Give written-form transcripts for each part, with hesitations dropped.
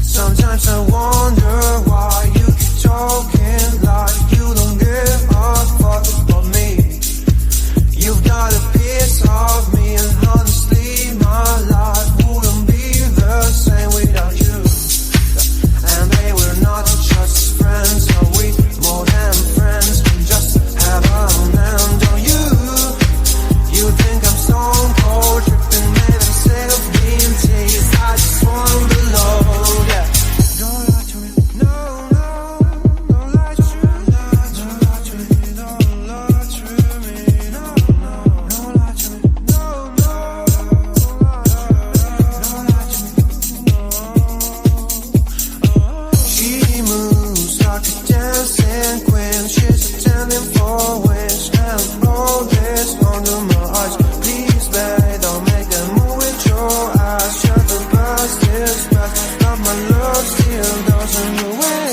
Sometimes I wonder why you keep talking like you don't give a fuck about me. You've got a piece of me, and honestly my life wouldn't be the same without you. And hey, we're not just friends, are we more than friends? We just have a hand on you. You think I'm stone cold, tripping, made of self-being teased. I just wanna below, yeah. Don't lie to me, no, no, don't lie to me, don't lie to me, don't lie to me, no, no, don't lie to me, no, no, don't lie to me, no. She moves like a dancing queen, she's attending for wings, and all this under my eyes. Please, babe, don't make that move with your eyes. Shut the past is past, but my love still doesn't go away.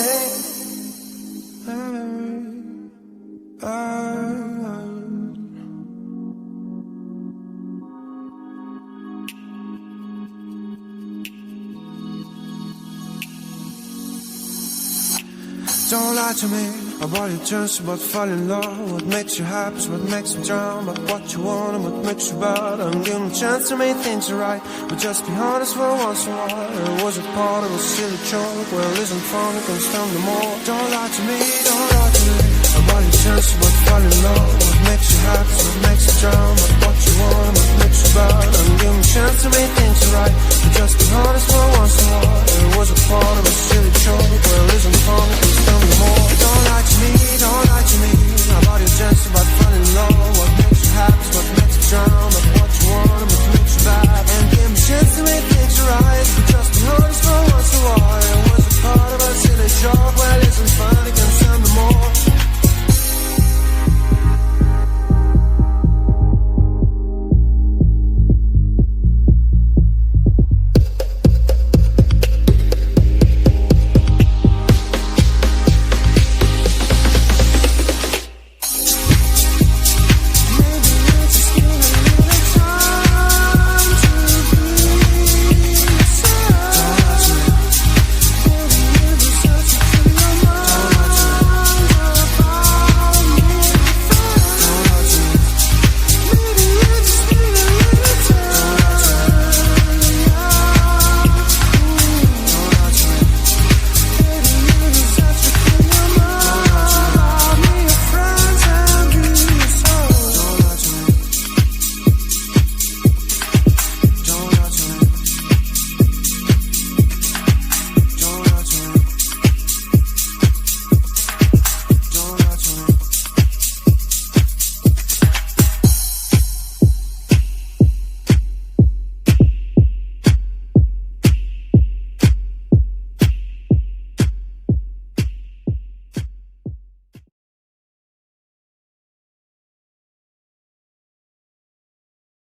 Don't lie to me about your dreams, about falling in love. What makes you happy, what makes you drown, about what you want and what makes you bad. I'm giving a chance to make things right, but just be honest for once in a while. It was a part of a silly joke, well, isn't fun, it can stand no more. Don't lie to me, don't lie to me about your dreams, about falling in love. What makes you happy, what makes you drown, about what you want and what makes you bad. I'm giving a chance to make things right, but just be honest for once in a while. It was a part of a